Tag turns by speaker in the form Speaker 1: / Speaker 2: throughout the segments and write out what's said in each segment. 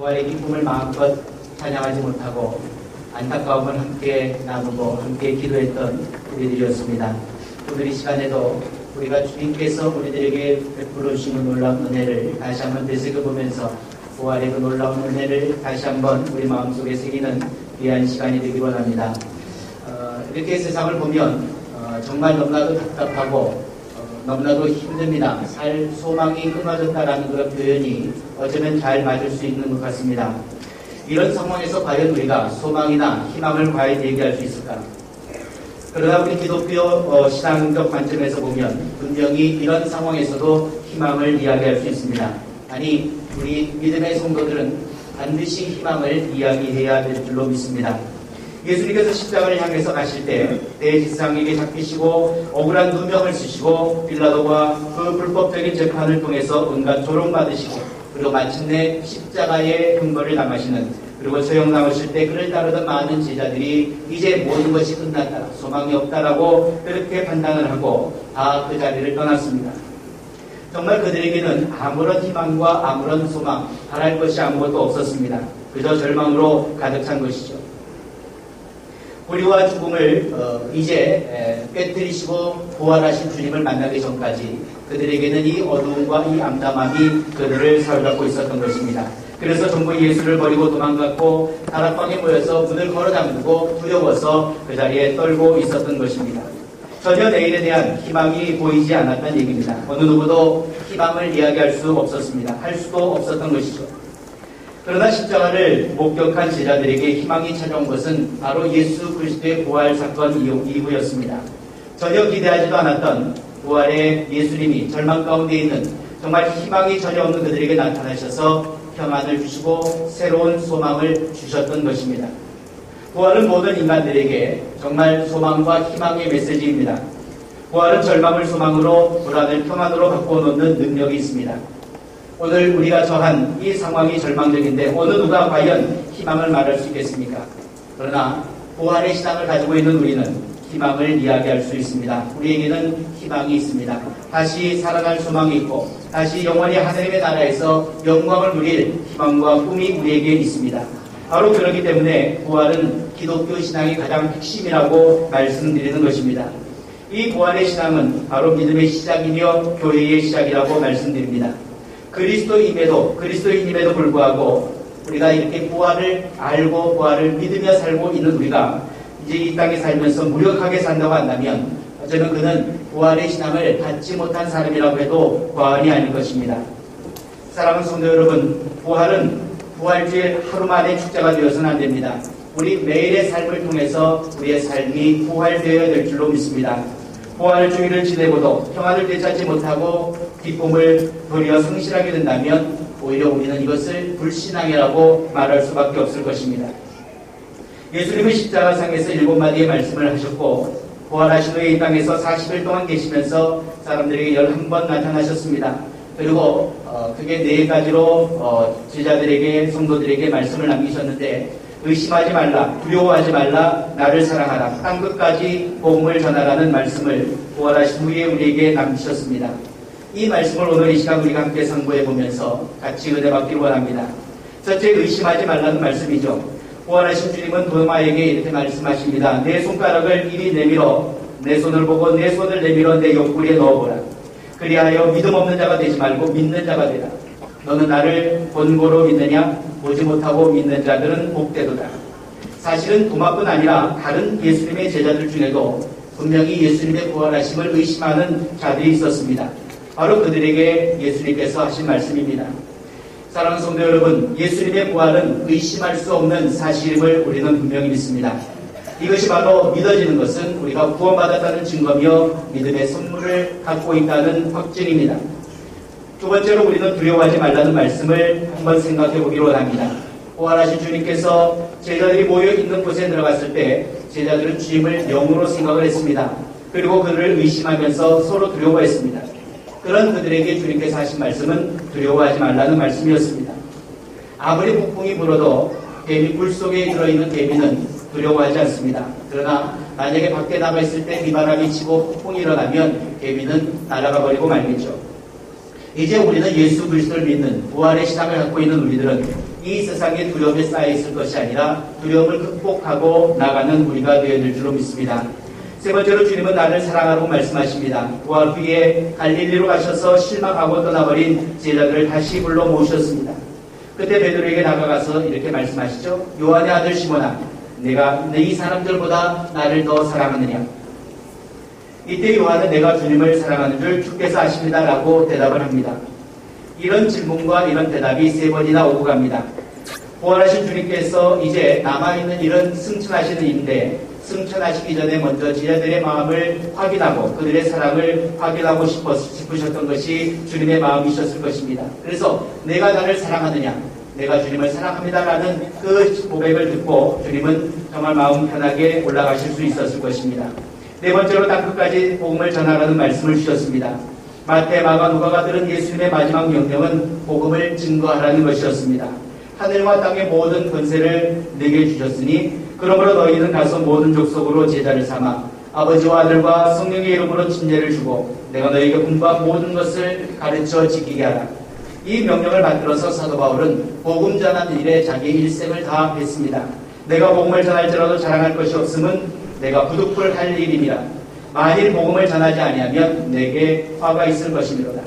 Speaker 1: 부활의 기쁨을 마음껏 찬양하지 못하고 안타까움을 함께 나누고 함께 기도했던 우리들이었습니다. 오늘 이 시간에도 우리가 주님께서 우리들에게 베풀어 주시는 놀라운 은혜를 다시 한번 되새겨보면서 부활의 그 놀라운 은혜를 다시 한번 우리 마음속에 새기는 귀한 시간이 되기 원합니다. 이렇게 세상을 보면 정말 너무나도 답답하고 너무나도 힘듭니다. 살 소망이 끊어졌다라는 그런 표현이 어쩌면 잘 맞을 수 있는 것 같습니다. 이런 상황에서 과연 우리가 소망이나 희망을 과연 얘기할 수 있을까? 그러나 우리 기독교 신앙적 관점에서 보면 분명히 이런 상황에서도 희망을 이야기할 수 있습니다. 아니, 우리 믿음의 성도들은 반드시 희망을 이야기해야 될 줄로 믿습니다. 예수님께서 십자가를 향해서 가실 때 대제사장에게 잡히시고 억울한 누명을 쓰시고 빌라도와 그 불법적인 재판을 통해서 온갖 조롱받으시고 그리고 마침내 십자가의 형벌을 당하시는, 그리고 처형당하실 때 그를 따르던 많은 제자들이 이제 모든 것이 끝났다, 소망이 없다라고 그렇게 판단을 하고 다 그 자리를 떠났습니다. 정말 그들에게는 아무런 희망과 아무런 소망, 바랄 것이 아무것도 없었습니다. 그저 절망으로 가득 찬 것이죠. 우리와 죽음을 이제 깨뜨리시고 부활하신 주님을 만나기 전까지 그들에게는 이 어두움과 이 암담함이 그들을 사로잡고 있었던 것입니다. 그래서 전부 예수를 버리고 도망갔고 다락방에 모여서 문을 걸어 잠그고 두려워서 그 자리에 떨고 있었던 것입니다. 전혀 내일에 대한 희망이 보이지 않았던 얘기입니다. 어느 누구도 희망을 이야기할 수 없었습니다. 할 수도 없었던 것이죠. 그러나 십자가를 목격한 제자들에게 희망이 찾아온 것은 바로 예수 그리스도의 부활 사건 이후였습니다. 전혀 기대하지도 않았던 부활의 예수님이 절망 가운데 있는 정말 희망이 전혀 없는 그들에게 나타나셔서 평안을 주시고 새로운 소망을 주셨던 것입니다. 부활은 모든 인간들에게 정말 소망과 희망의 메시지입니다. 부활은 절망을 소망으로, 불안을 평안으로 바꿔놓는 능력이 있습니다. 오늘 우리가 처한 이 상황이 절망적인데 어느 누가 과연 희망을 말할 수 있겠습니까? 그러나 부활의 신앙을 가지고 있는 우리는 희망을 이야기할 수 있습니다. 우리에게는 희망이 있습니다. 다시 살아날 소망이 있고 다시 영원히 하나님의 나라에서 영광을 누릴 희망과 꿈이 우리에게 있습니다. 바로 그렇기 때문에 부활은 기독교 신앙의 가장 핵심이라고 말씀드리는 것입니다. 이 부활의 신앙은 바로 믿음의 시작이며 교회의 시작이라고 말씀드립니다. 그리스도인임에도 불구하고 우리가 이렇게 부활을 알고 부활을 믿으며 살고 있는 우리가 이제 이 땅에 살면서 무력하게 산다고 한다면 어쩌면 그는 부활의 신앙을 갖지 못한 사람이라고 해도 과언이 아닐 것입니다. 사랑하는 성도 여러분, 부활은 부활주일 하루 만에 축제가 되어서는 안 됩니다. 우리 매일의 삶을 통해서 우리의 삶이 부활되어야 될 줄로 믿습니다. 부활주일을 지내고도 평안을 되찾지 못하고 기쁨을 도리어 성실하게 된다면 오히려 우리는 이것을 불신앙이라고 말할 수밖에 없을 것입니다. 예수님은 십자가상에서 7마디의 말씀을 하셨고 부활하신 후에 이 땅에서 40일 동안 계시면서 사람들에게 11번 나타나셨습니다. 그리고 그게 4가지로 제자들에게, 성도들에게 말씀을 남기셨는데 의심하지 말라, 두려워하지 말라, 나를 사랑하라, 땅끝까지 복음을 전하라는 말씀을 부활하신 후에 우리에게 남기셨습니다. 이 말씀을 오늘 이 시간 우리가 함께 상고해 보면서 같이 은혜 받기를 원합니다. 첫째, 의심하지 말라는 말씀이죠. 부활하신 주님은 도마에게 이렇게 말씀하십니다. 내 손가락을 이리 내밀어 내 손을 보고 내 손을 내밀어 내 옆구리에 넣어보라. 그리하여 믿음 없는 자가 되지 말고 믿는 자가 되라. 너는 나를 본고로 믿느냐? 보지 못하고 믿는 자들은 복되도다. 사실은 도마뿐 아니라 다른 예수님의 제자들 중에도 분명히 예수님의 부활하심을 의심하는 자들이 있었습니다. 바로 그들에게 예수님께서 하신 말씀입니다. 사랑하는 성도 여러분, 예수님의 부활은 의심할 수 없는 사실임을 우리는 분명히 믿습니다. 이것이 바로 믿어지는 것은 우리가 구원받았다는 증거며 믿음의 선물을 갖고 있다는 확증입니다. 두 번째로 우리는 두려워하지 말라는 말씀을 한번 생각해 보기로 원합니다. 부활하신 주님께서 제자들이 모여있는 곳에 들어갔을 때 제자들은 주님을 영으로 생각을 했습니다. 그리고 그를 의심하면서 서로 두려워했습니다. 그런 그들에게 주님께서 하신 말씀은 두려워하지 말라는 말씀이었습니다. 아무리 폭풍이 불어도 물 속에 들어있는 개미는 두려워하지 않습니다. 그러나 만약에 밖에 나가 있을 때 비바람이 치고 폭풍이 일어나면 개미는 날아가 버리고 말겠죠. 이제 우리는 예수 그리스도를 믿는 부활의 신앙을 갖고 있는 우리들은 이 세상에 두려움에 쌓여 있을 것이 아니라 두려움을 극복하고 나가는 우리가 되어야 될 줄로 믿습니다. 세 번째로 주님은 나를 사랑하라고 말씀하십니다. 부활 후에 갈릴리로 가셔서 실망하고 떠나버린 제자들을 다시 불러 모으셨습니다. 그때 베드로에게 다가가서 이렇게 말씀하시죠. 요한의 아들 시몬아, 내가 이 사람들보다 나를 더 사랑하느냐? 이때 요한은 내가 주님을 사랑하는 줄 주께서 아십니다 라고 대답을 합니다. 이런 질문과 이런 대답이 세 번이나 오고 갑니다. 부활하신 주님께서 이제 남아있는 이런 승천하시는 일인데 승천하시기 전에 먼저 제자들의 마음을 확인하고 그들의 사랑을 확인하고 싶으셨던 것이 주님의 마음이셨을 것입니다. 그래서 내가 나를 사랑하느냐, 내가 주님을 사랑합니다라는 그 고백을 듣고 주님은 정말 마음 편하게 올라가실 수 있었을 것입니다. 네 번째로 땅끝까지 복음을 전하라는 말씀을 주셨습니다. 마태, 마가, 누가가 들은 예수님의 마지막 명령은 복음을 증거하라는 것이었습니다. 하늘과 땅의 모든 권세를 내게 주셨으니 그러므로 너희는 가서 모든 족속으로 제자를 삼아 아버지와 아들과 성령의 이름으로 침례를 주고 내가 너희에게 분부한 모든 것을 가르쳐 지키게 하라. 이 명령을 받들어서 사도 바울은 복음 전하는 일에 자기 일생을 다했습니다. 내가 복음을 전할지라도 자랑할 것이 없음은 내가 부득불할 일이니라. 만일 복음을 전하지 아니하면 내게 화가 있을 것이니로다.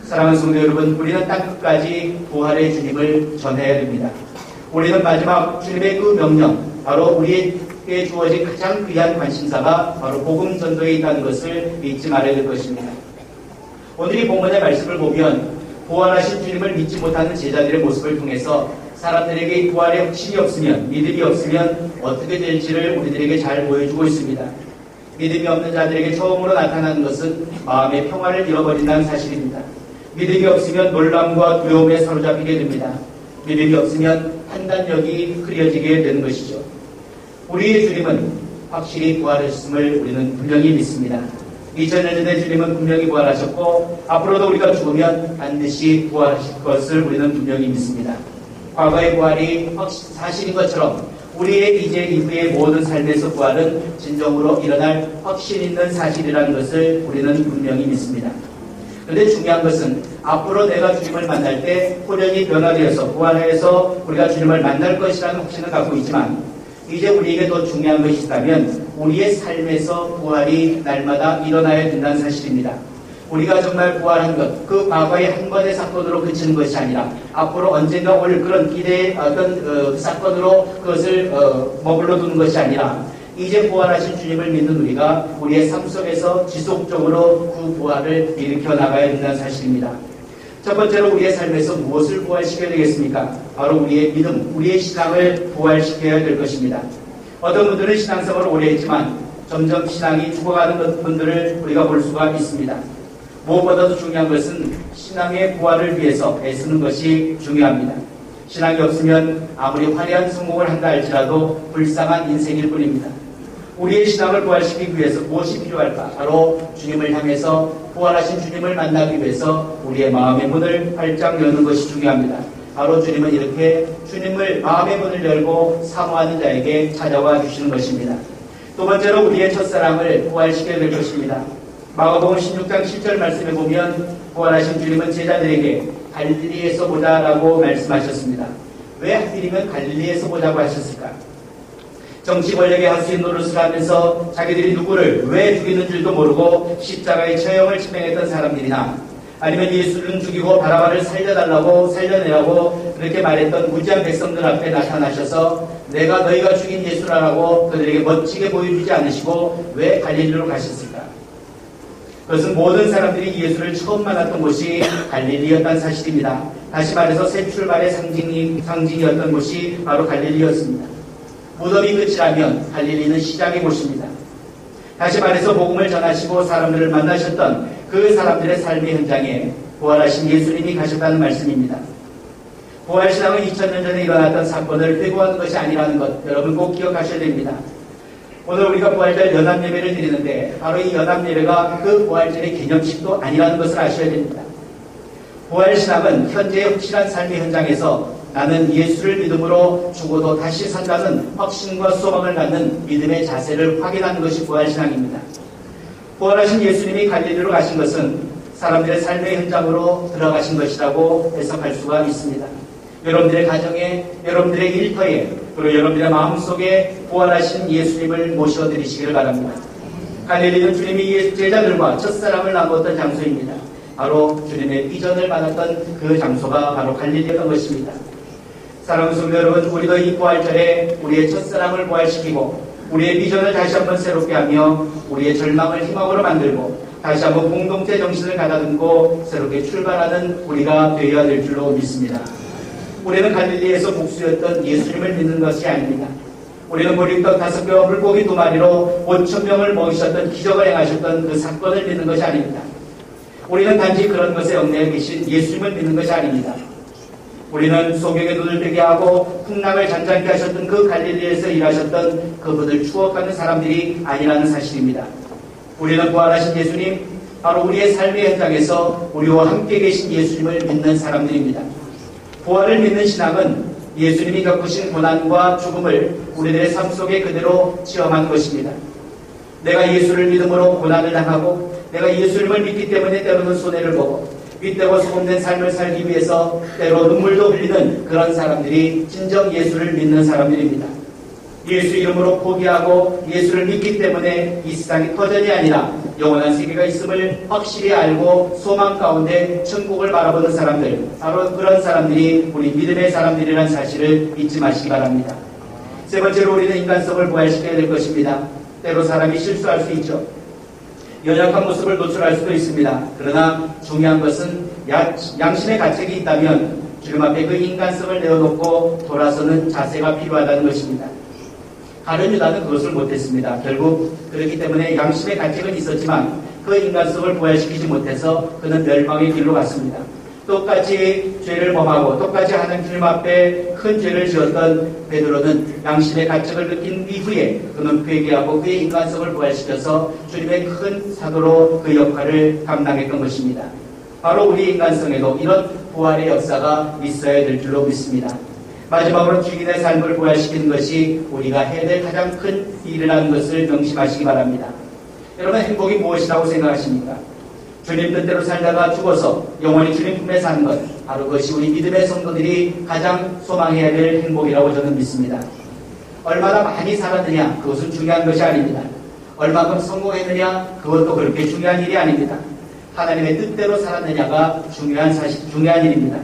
Speaker 1: 사랑하는 성도 여러분, 우리는 땅끝까지 부활의 주님을 전해야 됩니다. 우리는 마지막 주님의 그 명령, 바로 우리에게 주어진 가장 귀한 관심사가 바로 복음 전도에 있다는 것을 잊지 말아야 될 것입니다. 오늘 이 본문의 말씀을 보면 부활하신 주님을 믿지 못하는 제자들의 모습을 통해서 사람들에게 부활의 확신이 없으면, 믿음이 없으면 어떻게 될지를 우리들에게 잘 보여주고 있습니다. 믿음이 없는 자들에게 처음으로 나타나는 것은 마음의 평화를 잃어버린다는 사실입니다. 믿음이 없으면 놀람과 두려움에 사로잡히게 됩니다. 믿음이 없으면 판단력이 흐려지게 되는 것이죠. 우리의 주님은 확실히 부활하셨음을 우리는 분명히 믿습니다. 2000년 전에 주님은 분명히 부활하셨고 앞으로도 우리가 죽으면 반드시 부활하실 것을 우리는 분명히 믿습니다. 과거의 부활이 사실인 것처럼 우리의 이제 이후의 모든 삶에서 부활은 진정으로 일어날 확신 있는 사실이라는 것을 우리는 분명히 믿습니다. 그런데 중요한 것은 앞으로 내가 주님을 만날 때 호련히 변화되어서 부활해서 우리가 주님을 만날 것이라는 확신을 갖고 있지만 이제 우리에게 더 중요한 것이 있다면 우리의 삶에서 부활이 날마다 일어나야 된다는 사실입니다. 우리가 정말 부활한 것, 그 과거의 한 번의 사건으로 그치는 것이 아니라 앞으로 언젠가 올 그런 기대의 어떤 사건으로 그것을 머물러 두는 것이 아니라 이제 부활하신 주님을 믿는 우리가 우리의 삶 속에서 지속적으로 그 부활을 일으켜 나가야 된다는 사실입니다. 첫 번째로 우리의 삶에서 무엇을 부활시켜야 되겠습니까? 바로 우리의 믿음, 우리의 신앙을 부활시켜야 될 것입니다. 어떤 분들은 신앙생활을 오래 했지만 점점 신앙이 죽어가는 분들을 우리가 볼 수가 있습니다. 무엇보다도 중요한 것은 신앙의 부활을 위해서 애쓰는 것이 중요합니다. 신앙이 없으면 아무리 화려한 성공을 한다 할지라도 불쌍한 인생일 뿐입니다. 우리의 신앙을 부활시키기 위해서 무엇이 필요할까? 바로 주님을 향해서 부활하신 주님을 만나기 위해서 우리의 마음의 문을 활짝 여는 것이 중요합니다. 바로 주님은 이렇게 주님을 마음의 문을 열고 사모하는 자에게 찾아와 주시는 것입니다. 두 번째로 우리의 첫사랑을 부활시켜야 될 것입니다. 마가복음 16장 7절 말씀에 보면 부활하신 주님은 제자들에게 갈릴리에서 보자라고 말씀하셨습니다. 왜 하필이면 갈릴리에서 보자고 하셨을까? 정치 권력의 하수인 노릇을 하면서 자기들이 누구를 왜 죽이는 줄도 모르고 십자가의 처형을 집행했던 사람들이나 아니면 예수를 죽이고 바라바를 살려내라고 그렇게 말했던 무지한 백성들 앞에 나타나셔서 내가 너희가 죽인 예수라고 그들에게 멋지게 보여주지 않으시고 왜 갈릴리로 가셨을까? 그것은 모든 사람들이 예수를 처음 만났던 곳이 갈릴리였다는 사실입니다. 다시 말해서 새 출발의 상징이었던 곳이 바로 갈릴리였습니다. 무덤이 끝이라면 갈릴리는 시작의 곳입니다. 다시 말해서 복음을 전하시고 사람들을 만나셨던 그 사람들의 삶의 현장에 부활하신 예수님이 가셨다는 말씀입니다. 부활신앙은 2000년 전에 일어났던 사건을 회고하는 것이 아니라는 것 여러분 꼭 기억하셔야 됩니다. 오늘 우리가 부활절 연합예배를 드리는데 바로 이 연합예배가 그 부활절의 기념식도 아니라는 것을 아셔야 됩니다. 부활신앙은 현재의 확실한 삶의 현장에서 나는 예수를 믿음으로 죽어도 다시 산다는 확신과 소망을 갖는 믿음의 자세를 확인하는 것이 부활신앙입니다. 부활하신 예수님이 갈릴리로 가신 것은 사람들의 삶의 현장으로 들어가신 것이라고 해석할 수가 있습니다. 여러분들의 가정에, 여러분들의 일터에, 그리고 여러분들의 마음속에 부활하신 예수님을 모셔드리시기를 바랍니다. 갈릴리는 주님이 제자들과 첫사랑을 나누었던 장소입니다. 바로 주님의 비전을 받았던 그 장소가 바로 갈릴리였던 것입니다. 사랑하는 성도 여러분, 우리도 이 부활절에 우리의 첫사랑을 부활시키고 우리의 비전을 다시 한번 새롭게 하며 우리의 절망을 희망으로 만들고 다시 한번 공동체 정신을 가다듬고 새롭게 출발하는 우리가 되어야 될 줄로 믿습니다. 우리는 갈릴리에서 목수였던 예수님을 믿는 것이 아닙니다. 우리는 보리떡 5개와 물고기 2마리로 5,000명을 먹이셨던 기적을 행하셨던 그 사건을 믿는 것이 아닙니다. 우리는 단지 그런 것에 얽매여 계신 예수님을 믿는 것이 아닙니다. 우리는 소경의 눈을 뜨게 하고 풍랑을 잔잔케 하셨던 그 갈릴리에서 일하셨던 그분을 추억하는 사람들이 아니라는 사실입니다. 우리는 부활하신 예수님, 바로 우리의 삶의 현장에서 우리와 함께 계신 예수님을 믿는 사람들입니다. 부활을 믿는 신앙은 예수님이 겪으신 고난과 죽음을 우리들의 삶 속에 그대로 체험한 것입니다. 내가 예수를 믿음으로 고난을 당하고 내가 예수님을 믿기 때문에 때로는 손해를 보고 윗되고 소금된 삶을 살기 위해서 때로 눈물도 흘리는 그런 사람들이 진정 예수를 믿는 사람들입니다. 예수 이름으로 포기하고 예수를 믿기 때문에 이 세상이 터전이 아니라 영원한 세계가 있음을 확실히 알고 소망 가운데 천국을 바라보는 사람들, 바로 그런 사람들이 우리 믿음의 사람들이라는 사실을 잊지 마시기 바랍니다. 세 번째로 우리는 인간성을 부활시켜야 될 것입니다. 때로 사람이 실수할 수 있죠. 연약한 모습을 노출할 수도 있습니다. 그러나 중요한 것은 양심의 가책이 있다면 주님 앞에 그 인간성을 내어놓고 돌아서는 자세가 필요하다는 것입니다. 가룟 유다는 그것을 못했습니다. 결국 그렇기 때문에 양심의 가책은 있었지만 그 인간성을 부활시키지 못해서 그는 멸망의 길로 갔습니다. 똑같이 죄를 범하고 똑같이 하나님 앞에 큰 죄를 지었던 베드로는 양심의 가책을 느낀 이후에 그는 회개하고 그의 인간성을 부활시켜서 주님의 큰 사도로 그 역할을 감당했던 것입니다. 바로 우리 인간성에도 이런 부활의 역사가 있어야 될 줄로 믿습니다. 마지막으로 주인의 삶을 부활시키는 것이 우리가 해야 될 가장 큰 일이라는 것을 명심하시기 바랍니다. 여러분, 행복이 무엇이라고 생각하십니까? 주님 뜻대로 살다가 죽어서 영원히 주님 품에 사는 것, 바로 그것이 우리 믿음의 성도들이 가장 소망해야 될 행복이라고 저는 믿습니다. 얼마나 많이 살았느냐, 그것은 중요한 것이 아닙니다. 얼마큼 성공했느냐, 그것도 그렇게 중요한 일이 아닙니다. 하나님의 뜻대로 살았느냐가 중요한 일입니다.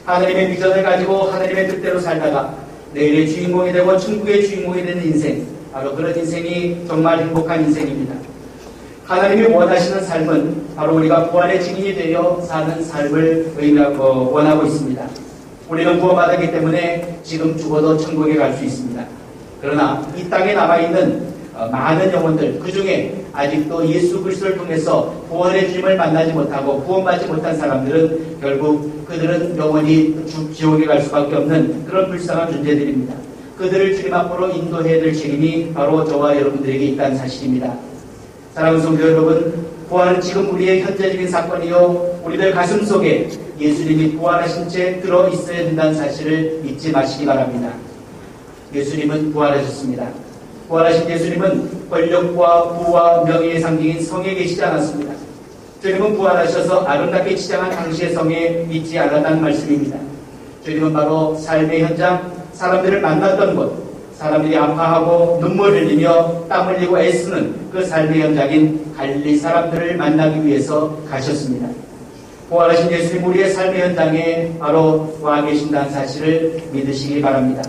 Speaker 1: 하나님의 비전을 가지고 하나님의 뜻대로 살다가 내일의 주인공이 되고 천국의 주인공이 되는 인생, 바로 그런 인생이 정말 행복한 인생입니다. 하나님이 원하시는 삶은 바로 우리가 부활의 증인이 되어 사는 삶을 원하고 있습니다. 우리는 구원받았기 때문에 지금 죽어도 천국에 갈 수 있습니다. 그러나 이 땅에 남아있는 많은 영혼들, 그 중에 아직도 예수 그리스도를 통해서 부활의 주님을 만나지 못하고 구원받지 못한 사람들은 결국 그들은 영원히 지옥에 갈 수밖에 없는 그런 불쌍한 존재들입니다. 그들을 주님 앞으로 인도해야 될 책임이 바로 저와 여러분들에게 있다는 사실입니다. 사랑하는 성도 여러분, 부활은 지금 우리의 현재적인 사건이요, 우리들 가슴 속에 예수님이 부활하신 채 들어있어야 된다는 사실을 잊지 마시기 바랍니다. 예수님은 부활하셨습니다. 부활하신 예수님은 권력과 부와 명예의 상징인 성에 계시지 않았습니다. 주님은 부활하셔서 아름답게 치장한 당시의 성에 있지 않았다는 말씀입니다. 주님은 바로 삶의 현장, 사람들을 만났던 곳, 사람들이 아파하고 눈물 흘리며 땀 흘리고 애쓰는 그 삶의 현장인 갈릴리 사람들을 만나기 위해서 가셨습니다. 부활하신 예수님 우리의 삶의 현장에 바로 와 계신다는 사실을 믿으시기 바랍니다.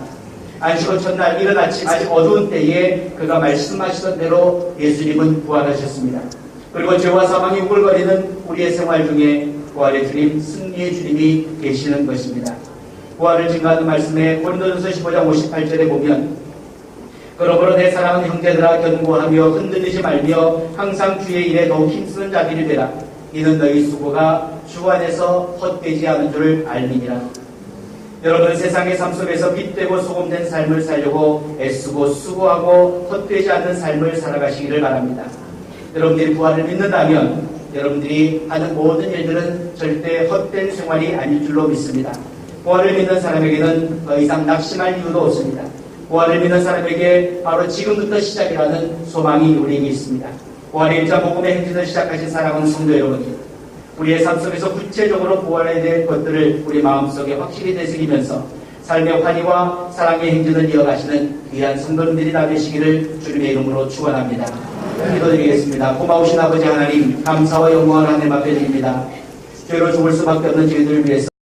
Speaker 1: 안식일 첫날 이른 아침 아직 어두운 때에 그가 말씀하시던 대로 예수님은 부활하셨습니다. 그리고 죄와 사망이 우글거리는 우리의 생활 중에 부활의 주님, 승리의 주님이 계시는 것입니다. 부활을 증거하는 말씀에 고린도전서 15장 58절에 보면 그러므로 내 사랑하는 형제들아 견고하며 흔들리지 말며 항상 주의 일에 더욱 힘쓰는 자들이 되라. 이는 너희 수고가 주 안에서 헛되지 않은 줄을 알미니라. 여러분, 세상의 삶 속에서 빛되고 소금된 삶을 살려고 애쓰고 수고하고 헛되지 않는 삶을 살아가시기를 바랍니다. 여러분들이 부활을 믿는다면 여러분들이 하는 모든 일들은 절대 헛된 생활이 아닐 줄로 믿습니다. 부활을 믿는 사람에게는 더 이상 낙심할 이유도 없습니다. 부활을 믿는 사람에게 바로 지금부터 시작이라는 소망이 우리에게 있습니다. 부활의 일자 복음의 행진을 시작하신 사랑하는 성도 여러분, 우리의 삶 속에서 구체적으로 부활해야 될 것들을 우리 마음속에 확실히 되새기면서 삶의 환희와 사랑의 행진을 이어가시는 귀한 성도님들이 다 되시기를 주님의 이름으로 축원합니다. 기도드리겠습니다. 고마우신 아버지 하나님, 감사와 영광을 하나님 앞에 드립니다. 죄로 죽을 수밖에 없는 저희들을 위해서